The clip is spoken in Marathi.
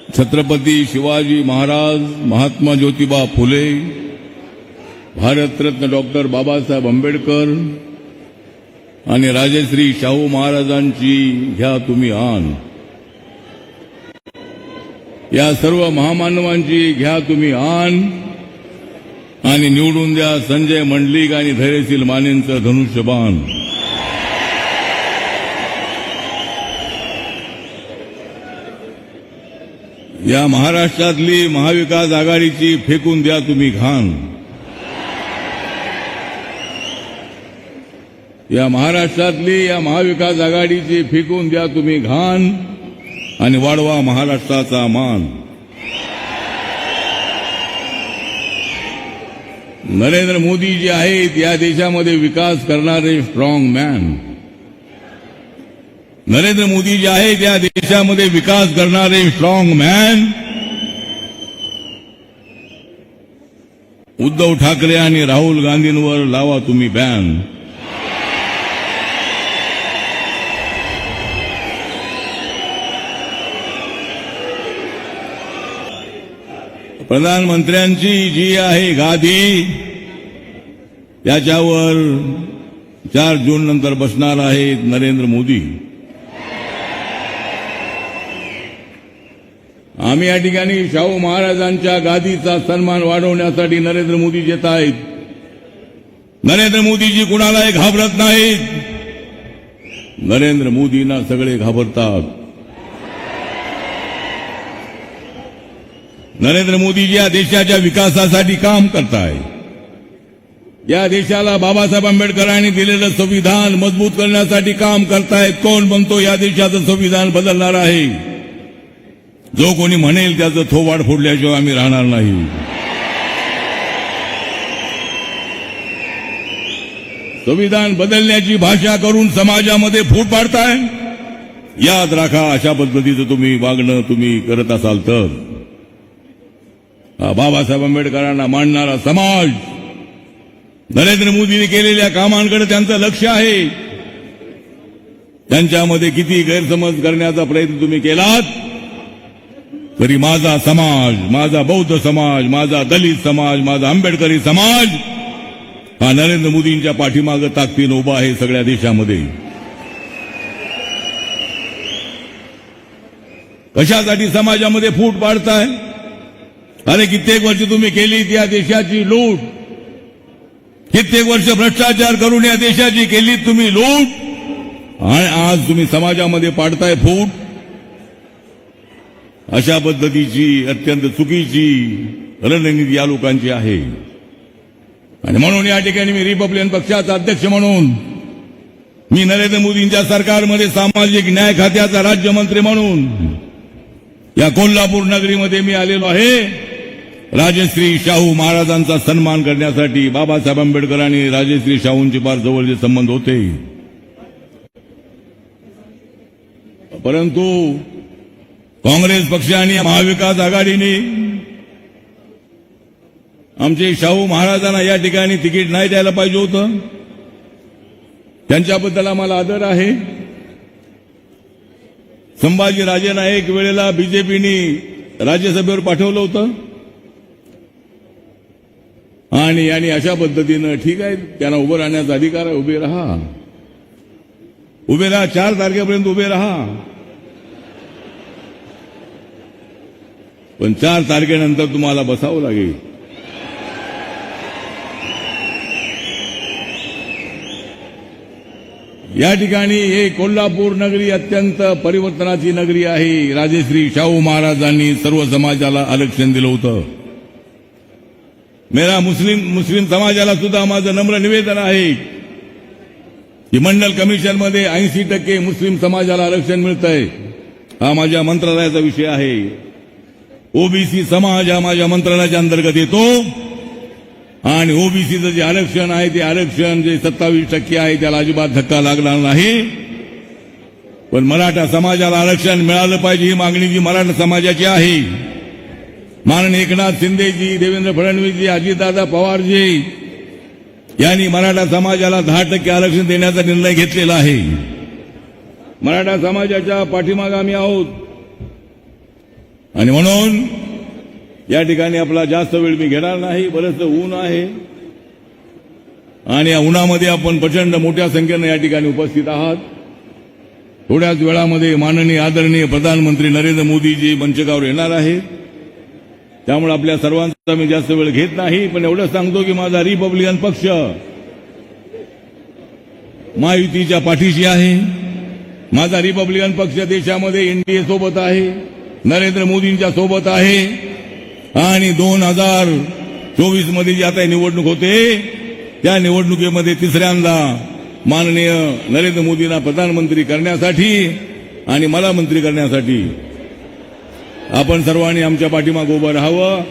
छत्रपती शिवाजी महाराज, महात्मा ज्योतिबा फुले, भारतरत्न डॉक्टर बाबासाहेब आंबेडकर आणि राजश्री शाहू महाराजांची घ्या तुम्ही आण। या सर्व महामानवांची घ्या तुम्ही आण आणि निवडून द्या संजय मंडलिक आणि धैर्यशील मानेंचं धनुष्यबाण। या महाराष्ट्रातली महाविकास आघाडीची फेकून द्या तुम्ही घाण। या महाराष्ट्रातली या महाविकास आघाडीची फेकून द्या तुम्ही घाण आणि वाढवा महाराष्ट्राचा मान। नरेंद्र मोदी जे आहेत या देशामध्ये विकास करणारे स्ट्रॉंग मॅन। नरेंद्र मोदी जे आहेत या देशामध्ये विकास करणारे स्ट्रॉंग मॅन। उद्धव ठाकरे आणि राहुल गांधींवर लावा तुम्ही बॅन। प्रधानमंत्र्यांची जी आहे गादी त्याच्यावर 4 जून नंतर बसणार आहेत नरेंद्र मोदी। आम्ही या ठिकाणी शाहू महाराजांच्या गादीचा सन्मान वाढवण्यासाठी नरेंद्र मोदी येत आहेत। नरेंद्र मोदीजी कुणालाही घाबरत नाहीत। नरेंद्र मोदींना सगळे घाबरतात। नरेंद्र मोदीजी या देशाच्या विकासासाठी काम करताय। या देशाला बाबासाहेब आंबेडकरांनी दिलेलं संविधान मजबूत करण्यासाठी काम करतायत। कोण म्हणतो या देशाचं संविधान बदलणार आहे? जो कोणी म्हणेल त्याचं थोबाड फोडल्याशिवाय आम्ही राहणार नाही। संविधान बदलण्याची भाषा करून समाजामध्ये फूट पाडताय। याद राखा, अशा पद्धतीचं तुम्ही वागणं तुम्ही करत असाल तर बाबासाहेब आंबेडकरांना मानणारा समाज नरेंद्र मोदींनी केलेल्या कामांकडे त्यांचं लक्ष आहे। त्यांच्यामध्ये किती गैरसमज करण्याचा प्रयत्न तुम्ही केलात तरी माझा समाज, माझा बौद्ध समाज, माझा दलित समाज, माझा आंबेडकरी समाज हा नरेंद्र मोदींच्या पाठीमागे ताकदीने उभा आहे सगळ्या देशामध्ये। कशासाठी समाजामध्ये फूट पाडताय? अरे कित्येक वर्ष तुम्ही केली या देशाची लूट, कित्येक वर्ष भ्रष्टाचार करून या देशाची केली तुम्ही लूट आणि आज तुम्ही समाजामध्ये पाडताय फूट। अशा पद्धतीची अत्यंत चुकीची रणनीती या लोकांची आहे आणि म्हणून या ठिकाणी मी रिपब्लिकन पक्षाचा अध्यक्ष म्हणून मी नरेंद्र मोदींच्या सरकारमध्ये सामाजिक न्याय खात्याचा राज्यमंत्री म्हणून या कोल्हापूर नगरीमध्ये मी आलेलो आहे राजश्री शाहू महाराजांचा सन्मान करण्यासाठी। बाबासाहेब आंबेडकर आणि राजश्री शाहूंचे फार जवळचे संबंध होते, परंतु काँग्रेस पक्ष आणि महाविकास आघाडीने आमचे शाहू महाराजांना या ठिकाणी तिकीट नाही द्यायला पाहिजे होतं। त्यांच्याबद्दल आम्हाला आदर आहे। संभाजी राजेंना एक वेळेला बीजेपीने राज्यसभेवर पाठवलं होतं आणि अशा पद्धतीनं ठीक आहे, त्यांना उभं राहण्याचा अधिकार आहे, उभे राहा, 4 तारखेपर्यंत उभे राहा, पण 4 तारखेनंतर तुम्हाला बसावं लागेल। या ठिकाणी हे कोल्हापूर नगरी अत्यंत परिवर्तनाची नगरी आहे। राजश्री शाहू महाराजांनी सर्व समाजाला आरक्षण दिलं होतं। मेरा मुस्लिम समाजाला सुद्धा माझं नम्र निवेदन आहे की मंडल कमिशनमध्ये 80% मुस्लिम समाजाला आरक्षण मिळतंय। हा माझ्या मंत्रालयाचा विषय आहे। ओबीसी समाज हा माझ्या मंत्रालयाच्या अंतर्गत येतो आणि ओबीसीचं जे आरक्षण आहे ते आरक्षण जे 27% आहे त्याला अजिबात धक्का लागणार नाही। पण मराठा समाजाला आरक्षण मिळालं पाहिजे ही मागणी जी मराठा समाजाची आहे। माननीय एकनाथ शिंदेजी, देवेंद्र फडणवीसजी, अजितदादा पवारजी यांनी मराठा समाजाला 10% आरक्षण देण्याचा निर्णय घेतलेला आहे। मराठा समाजाच्या पाठीमागे आम्ही आहोत आणि म्हणून या ठिकाणी आपला जास्त वेळ मी घेणार नाही. बरंच ऊन आहे आणि या उन्हामध्ये आपण प्रचंड मोठ्या संख्येनं या ठिकाणी उपस्थित आहात. थोड्याच वेळामध्ये माननीय आदरणीय प्रधानमंत्री नरेंद्र मोदीजी मंचकावर येणार आहेत. त्यामुळे आपल्या सर्वांचा मी जास्त वेळ घेत नाही, पण एवढंच सांगतो की माझा रिपब्लिकन पक्ष महायुतीच्या पाठीशी आहे. माझा रिपब्लिकन पक्ष देशामध्ये एनडीए सोबत आहे, नरेंद्र मोदींच्या सोबत आहे आणि 2024 मध्ये जी आता निवडणूक होते त्या निवडणुकीमध्ये तिसऱ्यांदा माननीय नरेंद्र मोदींना प्रधानमंत्री करण्यासाठी आणि मला मंत्री करण्यासाठी आपण सर्वांनी आमच्या पाठीमागे उभं राहावं.